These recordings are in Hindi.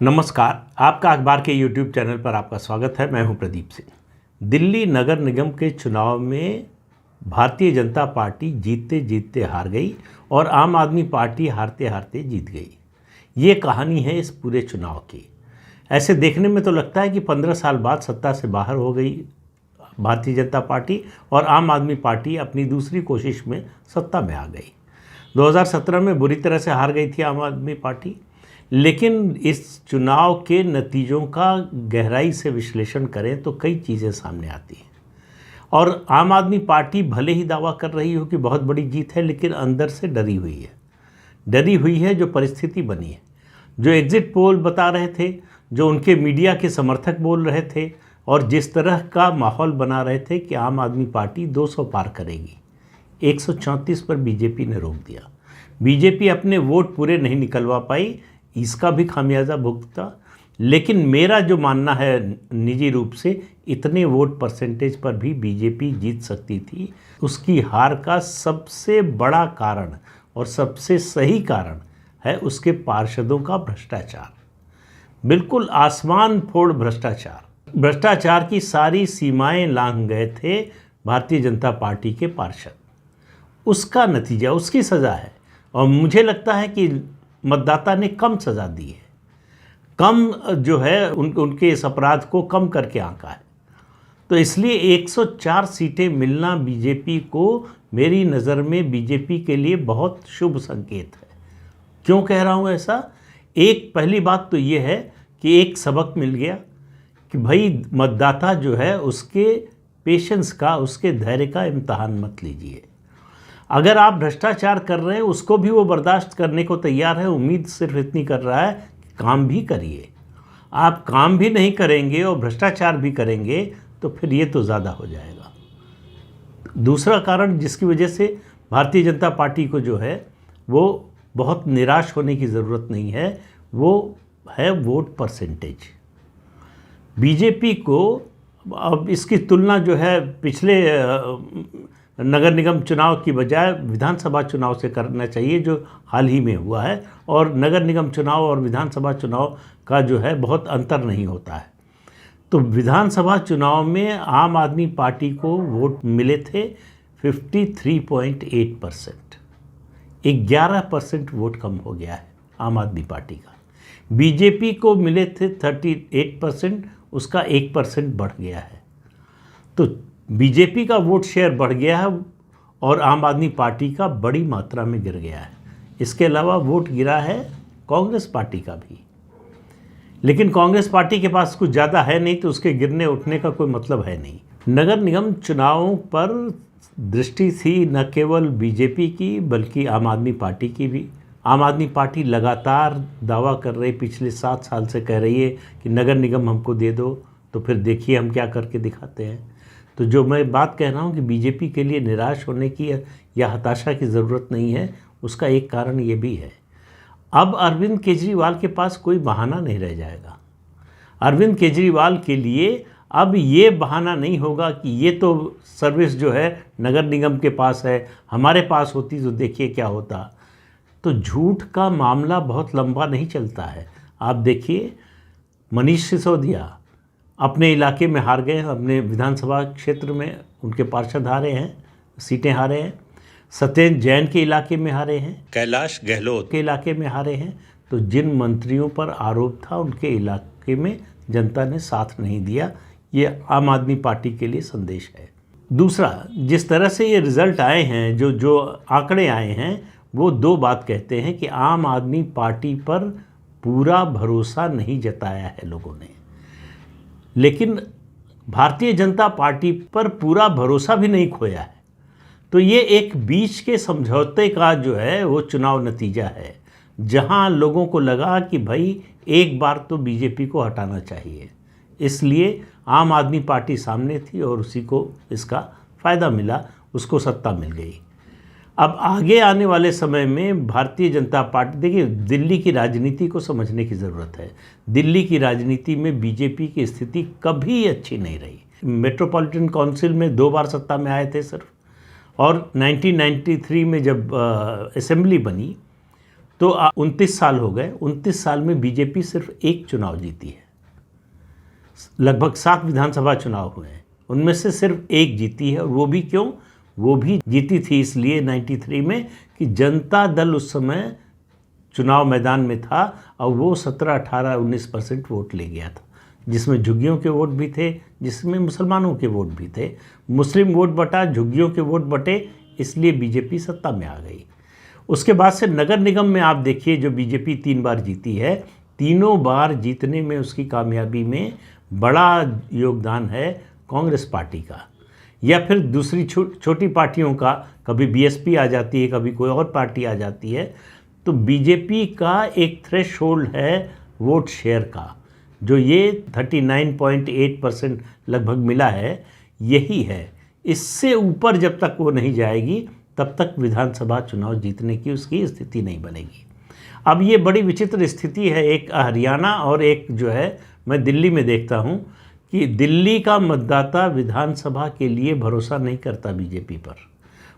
नमस्कार। आपका अखबार के YouTube चैनल पर आपका स्वागत है। मैं हूं प्रदीप सिंह। दिल्ली नगर निगम के चुनाव में भारतीय जनता पार्टी जीतते जीतते हार गई और आम आदमी पार्टी हारते हारते जीत गई। ये कहानी है इस पूरे चुनाव की। ऐसे देखने में तो लगता है कि 15 साल बाद सत्ता से बाहर हो गई भारतीय जनता पार्टी और आम आदमी पार्टी अपनी दूसरी कोशिश में सत्ता में आ गई। 2017 में बुरी तरह से हार गई थी आम आदमी पार्टी, लेकिन इस चुनाव के नतीजों का गहराई से विश्लेषण करें तो कई चीज़ें सामने आती हैं। और आम आदमी पार्टी भले ही दावा कर रही हो कि बहुत बड़ी जीत है, लेकिन अंदर से डरी हुई है जो परिस्थिति बनी है, जो एग्जिट पोल बता रहे थे, जो उनके मीडिया के समर्थक बोल रहे थे और जिस तरह का माहौल बना रहे थे कि आम आदमी पार्टी 200 पार करेगी। 134 पर बीजेपी ने रोक दिया। बीजेपी अपने वोट पूरे नहीं निकलवा पाई, इसका भी खामियाजा भुगता। लेकिन मेरा जो मानना है निजी रूप से, इतने वोट परसेंटेज पर भी बीजेपी जीत सकती थी। उसकी हार का सबसे बड़ा कारण और सबसे सही कारण है उसके पार्षदों का भ्रष्टाचार। बिल्कुल आसमान फोड़ भ्रष्टाचार की सारी सीमाएं लांघ गए थे भारतीय जनता पार्टी के पार्षद। उसका नतीजा, उसकी सज़ा है। और मुझे लगता है कि मतदाता ने कम सज़ा दी है, कम जो है उनके इस अपराध को कम करके आंका है। तो इसलिए 104 सीटें मिलना बीजेपी को, मेरी नज़र में बीजेपी के लिए बहुत शुभ संकेत है। क्यों कह रहा हूँ ऐसा? एक पहली बात तो ये है कि एक सबक मिल गया कि भाई मतदाता जो है उसके पेशेंस का, उसके धैर्य का इम्तहान मत लीजिए। अगर आप भ्रष्टाचार कर रहे हैं उसको भी वो बर्दाश्त करने को तैयार है। उम्मीद सिर्फ इतनी कर रहा है कि काम भी करिए। आप काम भी नहीं करेंगे और भ्रष्टाचार भी करेंगे तो फिर ये तो ज़्यादा हो जाएगा। दूसरा कारण जिसकी वजह से भारतीय जनता पार्टी को जो है वो बहुत निराश होने की ज़रूरत नहीं है, वो है वोट परसेंटेज। बीजेपी को अब इसकी तुलना जो है पिछले नगर निगम चुनाव की बजाय विधानसभा चुनाव से करना चाहिए, जो हाल ही में हुआ है। और नगर निगम चुनाव और विधानसभा चुनाव का जो है बहुत अंतर नहीं होता है। तो विधानसभा चुनाव में आम आदमी पार्टी को वोट मिले थे 53.8%। 11% वोट कम हो गया है आम आदमी पार्टी का। बीजेपी को मिले थे 38%, उसका 1% बढ़ गया है। तो बीजेपी का वोट शेयर बढ़ गया है और आम आदमी पार्टी का बड़ी मात्रा में गिर गया है। इसके अलावा वोट गिरा है कांग्रेस पार्टी का भी, लेकिन कांग्रेस पार्टी के पास कुछ ज़्यादा है नहीं, तो उसके गिरने उठने का कोई मतलब है नहीं। नगर निगम चुनावों पर दृष्टि थी न केवल बीजेपी की बल्कि आम आदमी पार्टी की भी। आम आदमी पार्टी लगातार दावा कर रही, पिछले 7 साल से कह रही है कि नगर निगम हमको दे दो, तो फिर देखिए हम क्या करके दिखाते हैं। तो जो मैं बात कह रहा हूँ कि बीजेपी के लिए निराश होने की या हताशा की ज़रूरत नहीं है, उसका एक कारण ये भी है। अब अरविंद केजरीवाल के पास कोई बहाना नहीं रह जाएगा। अरविंद केजरीवाल के लिए अब ये बहाना नहीं होगा कि ये तो सर्विस जो है नगर निगम के पास है, हमारे पास होती तो देखिए क्या होता। तो झूठ का मामला बहुत लंबा नहीं चलता है। आप देखिए, मनीष सिसोदिया अपने इलाके में हार गए, अपने विधानसभा क्षेत्र में उनके पार्षद हारे हैं, सीटें हारे हैं। सत्येंद्र जैन के इलाके में हारे हैं, कैलाश गहलोत के इलाके में हारे हैं। तो जिन मंत्रियों पर आरोप था उनके इलाके में जनता ने साथ नहीं दिया। ये आम आदमी पार्टी के लिए संदेश है। दूसरा, जिस तरह से ये रिज़ल्ट आए हैं, जो आंकड़े आए हैं, वो दो बात कहते हैं कि आम आदमी पार्टी पर पूरा भरोसा नहीं जताया है लोगों ने, लेकिन भारतीय जनता पार्टी पर पूरा भरोसा भी नहीं खोया है। तो ये एक बीच के समझौते का जो है वो चुनाव नतीजा है, जहां लोगों को लगा कि भाई एक बार तो बीजेपी को हटाना चाहिए। इसलिए आम आदमी पार्टी सामने थी और उसी को इसका फ़ायदा मिला, उसको सत्ता मिल गई। अब आगे आने वाले समय में भारतीय जनता पार्टी, देखिए दिल्ली की राजनीति को समझने की ज़रूरत है। दिल्ली की राजनीति में बीजेपी की स्थिति कभी अच्छी नहीं रही। मेट्रोपॉलिटन काउंसिल में 2 बार सत्ता में आए थे सिर्फ, और 1993 में जब असेंबली बनी तो 29 साल हो गए, 29 साल में बीजेपी सिर्फ एक चुनाव जीती है। लगभग 7 विधानसभा चुनाव हुए हैं, उनमें से सिर्फ एक जीती है। और वो भी क्यों? वो भी जीती थी इसलिए 93 में कि जनता दल उस समय चुनाव मैदान में था और वो 17, 18, 19% वोट ले गया था, जिसमें झुग्गियों के वोट भी थे, जिसमें मुसलमानों के वोट भी थे। मुस्लिम वोट बटा, झुग्गियों के वोट बटे, इसलिए बीजेपी सत्ता में आ गई। उसके बाद से नगर निगम में आप देखिए, जो बीजेपी 3 बार जीती है, तीनों बार जीतने में उसकी कामयाबी में बड़ा योगदान है कांग्रेस पार्टी का, या फिर दूसरी छोटी पार्टियों का। कभी बीएसपी आ जाती है, कभी कोई और पार्टी आ जाती है। तो बीजेपी का एक थ्रेशोल्ड है वोट शेयर का, जो ये 39.8% लगभग मिला है, यही है। इससे ऊपर जब तक वो नहीं जाएगी तब तक विधानसभा चुनाव जीतने की उसकी स्थिति नहीं बनेगी। अब ये बड़ी विचित्र स्थिति है, एक हरियाणा और एक जो है मैं दिल्ली में देखता हूँ कि दिल्ली का मतदाता विधानसभा के लिए भरोसा नहीं करता बीजेपी पर।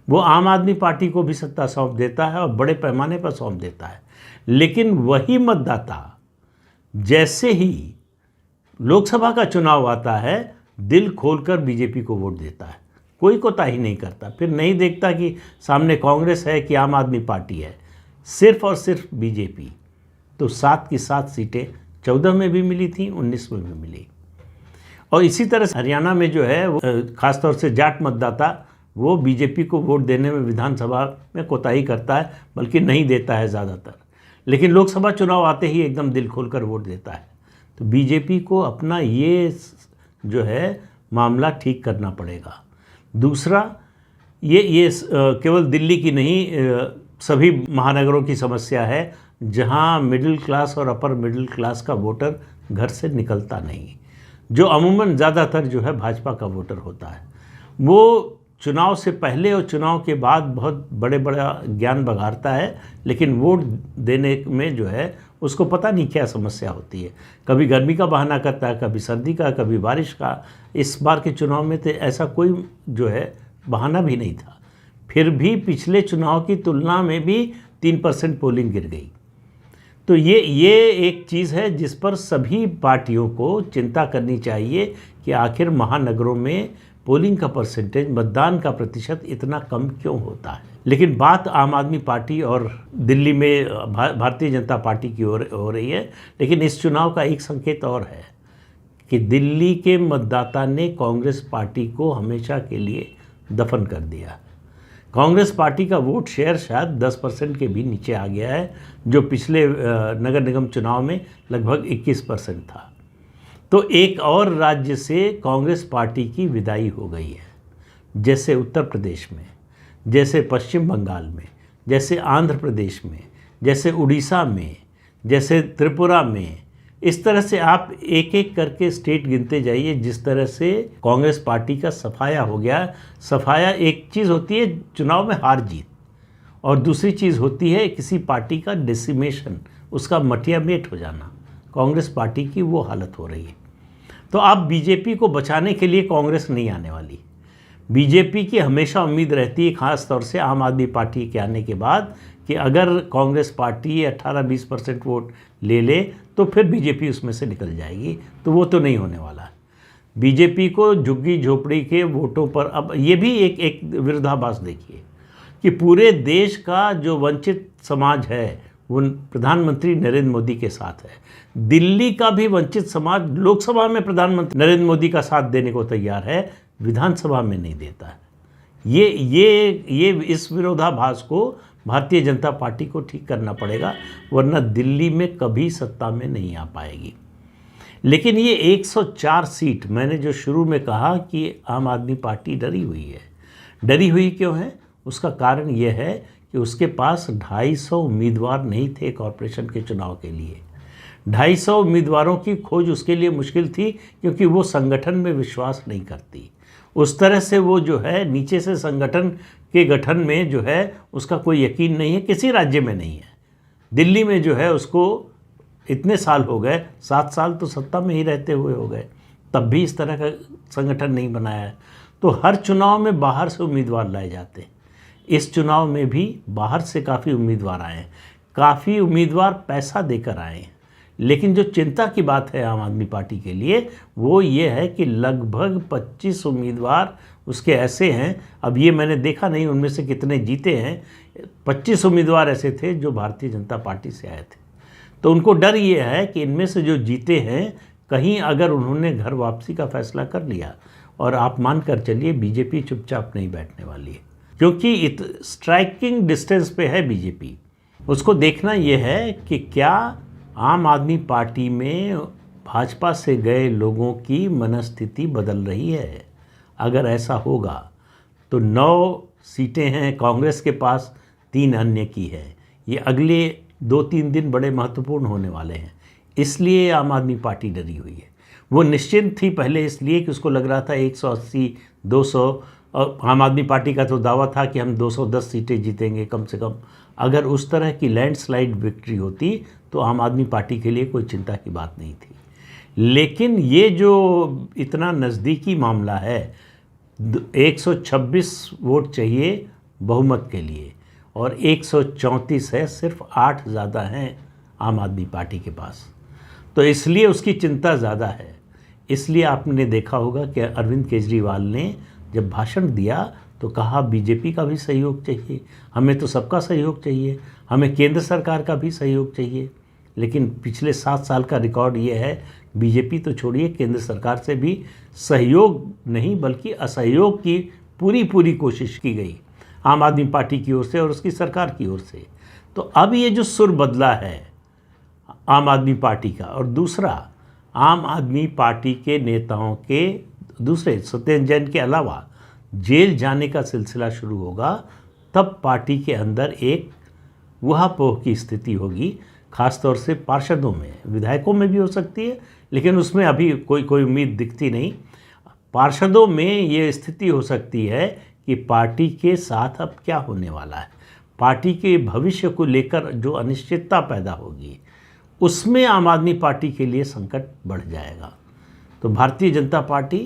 वो आम आदमी पार्टी को भी सत्ता सौंप देता है और बड़े पैमाने पर सौंप देता है, लेकिन वही मतदाता जैसे ही लोकसभा का चुनाव आता है दिल खोलकर बीजेपी को वोट देता है, कोई कोताही नहीं करता। फिर नहीं देखता कि सामने कांग्रेस है कि आम आदमी पार्टी है, सिर्फ और सिर्फ बीजेपी। तो 7 की 7 सीटें 14 में भी मिली थी, 19 में भी मिली। और इसी तरह से हरियाणा में जो है ख़ासतौर से जाट मतदाता वो बीजेपी को वोट देने में विधानसभा में कोताही करता है, बल्कि नहीं देता है ज़्यादातर, लेकिन लोकसभा चुनाव आते ही एकदम दिल खोलकर वोट देता है। तो बीजेपी को अपना ये जो है मामला ठीक करना पड़ेगा। दूसरा, ये केवल दिल्ली की नहीं, सभी महानगरों की समस्या है जहां मिडिल क्लास और अपर मिडिल क्लास का वोटर घर से निकलता नहीं, जो अमूमन ज़्यादातर जो है भाजपा का वोटर होता है। वो चुनाव से पहले और चुनाव के बाद बहुत बड़ा ज्ञान बघारता है, लेकिन वोट देने में जो है उसको पता नहीं क्या समस्या होती है। कभी गर्मी का बहाना करता है, कभी सर्दी का, कभी बारिश का। इस बार के चुनाव में तो ऐसा कोई जो है बहाना भी नहीं था, फिर भी पिछले चुनाव की तुलना में भी 3% पोलिंग गिर गई। तो ये एक चीज़ है जिस पर सभी पार्टियों को चिंता करनी चाहिए कि आखिर महानगरों में पोलिंग का परसेंटेज, मतदान का प्रतिशत इतना कम क्यों होता है। लेकिन बात आम आदमी पार्टी और दिल्ली में भारतीय जनता पार्टी की हो रही है। लेकिन इस चुनाव का एक संकेत और है कि दिल्ली के मतदाता ने कांग्रेस पार्टी को हमेशा के लिए दफन कर दिया। कांग्रेस पार्टी का वोट शेयर शायद 10% के भी नीचे आ गया है, जो पिछले नगर निगम चुनाव में लगभग 21% था। तो एक और राज्य से कांग्रेस पार्टी की विदाई हो गई है, जैसे उत्तर प्रदेश में, जैसे पश्चिम बंगाल में, जैसे आंध्र प्रदेश में, जैसे उड़ीसा में, जैसे त्रिपुरा में। इस तरह से आप एक एक करके स्टेट गिनते जाइए जिस तरह से कांग्रेस पार्टी का सफाया हो गया। सफाया एक चीज़ होती है चुनाव में हार जीत, और दूसरी चीज़ होती है किसी पार्टी का डिसिमेशन, उसका मटिया मेट हो जाना। कांग्रेस पार्टी की वो हालत हो रही है। तो अब बीजेपी को बचाने के लिए कांग्रेस नहीं आने वाली। बीजेपी की हमेशा उम्मीद रहती है, ख़ास तौर से आम आदमी पार्टी के आने के बाद, कि अगर कांग्रेस पार्टी 18-20% वोट ले ले तो फिर बीजेपी उसमें से निकल जाएगी। तो वो तो नहीं होने वाला। बीजेपी को झुग्गी झोपड़ी के वोटों पर, अब ये भी एक विरोधाभास देखिए कि पूरे देश का जो वंचित समाज है वो प्रधानमंत्री नरेंद्र मोदी के साथ है। दिल्ली का भी वंचित समाज लोकसभा में प्रधानमंत्री नरेंद्र मोदी का साथ देने को तैयार है, विधानसभा में नहीं देता है। ये इस विरोधाभास को भारतीय जनता पार्टी को ठीक करना पड़ेगा, वरना दिल्ली में कभी सत्ता में नहीं आ पाएगी। लेकिन ये 104 सीट, मैंने जो शुरू में कहा कि आम आदमी पार्टी डरी हुई है। डरी हुई क्यों है? उसका कारण यह है कि उसके पास 250 उम्मीदवार नहीं थे कॉरपोरेशन के चुनाव के लिए। 250 उम्मीदवारों की खोज उसके लिए मुश्किल थी, क्योंकि वो संगठन में विश्वास नहीं करती। उस तरह से वो जो है नीचे से संगठन के गठन में जो है उसका कोई यकीन नहीं है, किसी राज्य में नहीं है। दिल्ली में जो है उसको इतने साल हो गए, 7 साल तो सत्ता में ही रहते हुए हो गए, तब भी इस तरह का संगठन नहीं बनाया है। तो हर चुनाव में बाहर से उम्मीदवार लाए जाते हैं। इस चुनाव में भी बाहर से काफ़ी उम्मीदवार आए हैं। काफ़ी उम्मीदवार पैसा देकर आए हैं, लेकिन जो चिंता की बात है आम आदमी पार्टी के लिए वो ये है कि लगभग 25 उम्मीदवार उसके ऐसे हैं, अब ये मैंने देखा नहीं उनमें से कितने जीते हैं, 25 उम्मीदवार ऐसे थे जो भारतीय जनता पार्टी से आए थे। तो उनको डर ये है कि इनमें से जो जीते हैं कहीं अगर उन्होंने घर वापसी का फैसला कर लिया, और आप मान कर चलिए बीजेपी चुपचाप नहीं बैठने वाली है, क्योंकि स्ट्राइकिंग डिस्टेंस पे है बीजेपी। उसको देखना ये है कि क्या आम आदमी पार्टी में भाजपा से गए लोगों की मनस्थिति बदल रही है। अगर ऐसा होगा तो 9 सीटें हैं कांग्रेस के पास, 3 अन्य की है। ये अगले 2-3 दिन बड़े महत्वपूर्ण होने वाले हैं, इसलिए आम आदमी पार्टी डरी हुई है। वो निश्चिंत थी पहले इसलिए कि उसको लग रहा था 180, 200, और आम आदमी पार्टी का तो दावा था कि हम 210 सीटें जीतेंगे कम से कम। अगर उस तरह की लैंडस्लाइड विक्ट्री होती तो आम आदमी पार्टी के लिए कोई चिंता की बात नहीं थी। लेकिन ये जो इतना नज़दीकी मामला है, 126 वोट चाहिए बहुमत के लिए और 134 है, सिर्फ 8 ज़्यादा हैं आम आदमी पार्टी के पास, तो इसलिए उसकी चिंता ज़्यादा है। इसलिए आपने देखा होगा कि अरविंद केजरीवाल ने जब भाषण दिया तो कहा बीजेपी का भी सहयोग चाहिए, हमें तो सबका सहयोग चाहिए, हमें केंद्र सरकार का भी सहयोग चाहिए। लेकिन पिछले 7 साल का रिकॉर्ड ये है, बीजेपी तो छोड़िए केंद्र सरकार से भी सहयोग नहीं बल्कि असहयोग की पूरी कोशिश की गई आम आदमी पार्टी की ओर से और उसकी सरकार की ओर से। तो अब ये जो सुर बदला है आम आदमी पार्टी का, और दूसरा आम आदमी पार्टी के नेताओं के दूसरे सत्येंद्र जैन के अलावा जेल जाने का सिलसिला शुरू होगा, तब पार्टी के अंदर एक ऊहापोह की स्थिति होगी, खासतौर से पार्षदों में, विधायकों में भी हो सकती है लेकिन उसमें अभी कोई उम्मीद दिखती नहीं। पार्षदों में ये स्थिति हो सकती है कि पार्टी के साथ अब क्या होने वाला है, पार्टी के भविष्य को लेकर जो अनिश्चितता पैदा होगी उसमें आम आदमी पार्टी के लिए संकट बढ़ जाएगा। तो भारतीय जनता पार्टी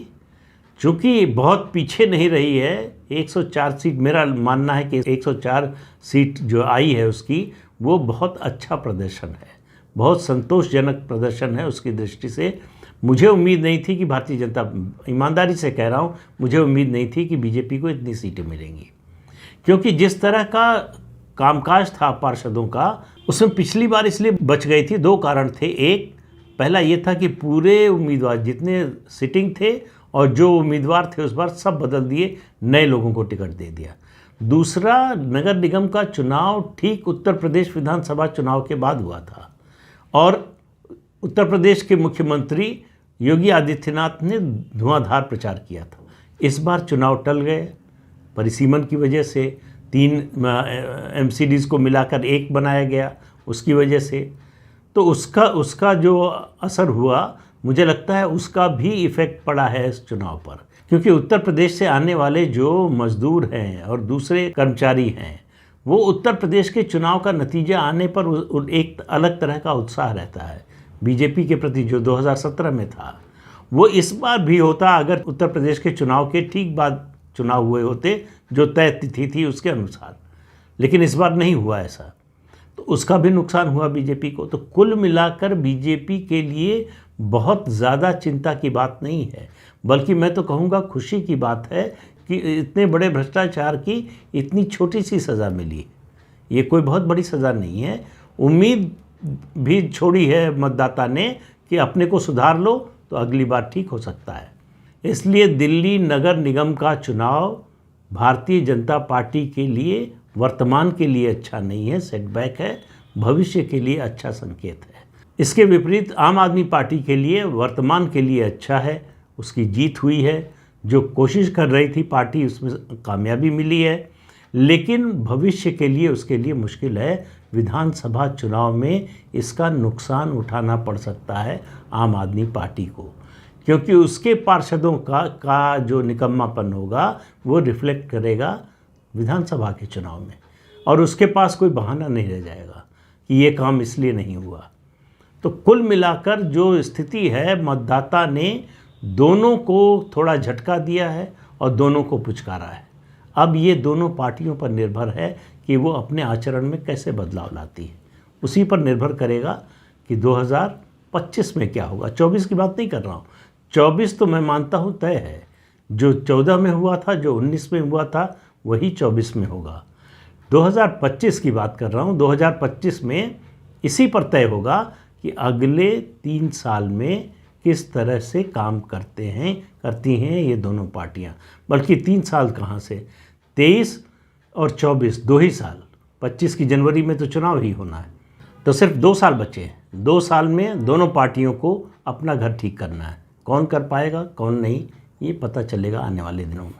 चूँकि बहुत पीछे नहीं रही है, 104 सीट, मेरा मानना है कि 104 सीट जो आई है उसकी वो बहुत अच्छा प्रदर्शन है, बहुत संतोषजनक प्रदर्शन है। उसकी दृष्टि से मुझे उम्मीद नहीं थी कि भारतीय जनता, ईमानदारी से कह रहा हूँ, मुझे उम्मीद नहीं थी कि बीजेपी को इतनी सीटें मिलेंगी, क्योंकि जिस तरह का कामकाज था पार्षदों का उसमें पिछली बार इसलिए बच गई थी। 2 कारण थे। एक, पहला ये था कि पूरे उम्मीदवार जितने सिटिंग थे और जो उम्मीदवार थे उस बार सब बदल दिए, नए लोगों को टिकट दे दिया। दूसरा, नगर निगम का चुनाव ठीक उत्तर प्रदेश विधानसभा चुनाव के बाद हुआ था और उत्तर प्रदेश के मुख्यमंत्री योगी आदित्यनाथ ने धुआंधार प्रचार किया था। इस बार चुनाव टल गए परिसीमन की वजह से, 3 MCDs को मिलाकर 1 बनाया गया उसकी वजह से। तो उसका जो असर हुआ, मुझे लगता है उसका भी इफ़ेक्ट पड़ा है इस चुनाव पर, क्योंकि उत्तर प्रदेश से आने वाले जो मज़दूर हैं और दूसरे कर्मचारी हैं वो उत्तर प्रदेश के चुनाव का नतीजा आने पर एक अलग तरह का उत्साह रहता है बीजेपी के प्रति, जो 2017 में था वो इस बार भी होता अगर उत्तर प्रदेश के चुनाव के ठीक बाद चुनाव हुए होते जो तय तिथि थी उसके अनुसार। लेकिन इस बार नहीं हुआ ऐसा, तो उसका भी नुकसान हुआ बीजेपी को। तो कुल मिलाकर बीजेपी के लिए बहुत ज़्यादा चिंता की बात नहीं है, बल्कि मैं तो कहूँगा खुशी की बात है कि इतने बड़े भ्रष्टाचार की इतनी छोटी सी सज़ा मिली। ये कोई बहुत बड़ी सज़ा नहीं है। उम्मीद भी छोड़ी है मतदाता ने कि अपने को सुधार लो तो अगली बार ठीक हो सकता है। इसलिए दिल्ली नगर निगम का चुनाव भारतीय जनता पार्टी के लिए वर्तमान के लिए अच्छा नहीं है, सेटबैक है, भविष्य के लिए अच्छा संकेत है। इसके विपरीत आम आदमी पार्टी के लिए वर्तमान के लिए अच्छा है, उसकी जीत हुई है, जो कोशिश कर रही थी पार्टी उसमें कामयाबी मिली है, लेकिन भविष्य के लिए उसके लिए मुश्किल है। विधानसभा चुनाव में इसका नुकसान उठाना पड़ सकता है आम आदमी पार्टी को, क्योंकि उसके पार्षदों का जो निकम्मापन होगा वो रिफ्लेक्ट करेगा विधानसभा के चुनाव में, और उसके पास कोई बहाना नहीं रह जाएगा कि ये काम इसलिए नहीं हुआ। तो कुल मिलाकर जो स्थिति है, मतदाता ने दोनों को थोड़ा झटका दिया है और दोनों को पुचकारा है। अब ये दोनों पार्टियों पर निर्भर है कि वो अपने आचरण में कैसे बदलाव लाती है, उसी पर निर्भर करेगा कि 2025 में क्या होगा। 24 की बात नहीं कर रहा हूँ, 24 तो मैं मानता हूँ तय है। जो 14 में हुआ था, जो 19 में हुआ था, वही 24 में होगा। 2025 की बात कर रहा हूँ। 2025 में इसी पर तय होगा कि अगले 3 साल में किस तरह से काम करती हैं ये दोनों पार्टियां। बल्कि 3 साल कहाँ से, 23 और 24 2 ही साल। 25 की जनवरी में तो चुनाव ही होना है, तो सिर्फ 2 साल बचे हैं। 2 साल में दोनों पार्टियों को अपना घर ठीक करना है। कौन कर पाएगा कौन नहीं, ये पता चलेगा आने वाले दिनों में।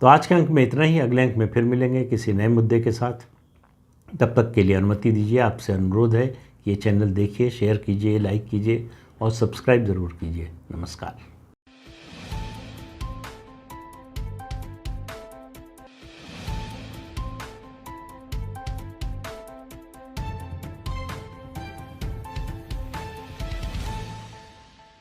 तो आज के अंक में इतना ही। अगले अंक में फिर मिलेंगे किसी नए मुद्दे के साथ। तब तक के लिए अनुमति दीजिए। आपसे अनुरोध है कि ये चैनल देखिए, शेयर कीजिए, लाइक कीजिए और सब्सक्राइब ज़रूर कीजिए। नमस्कार।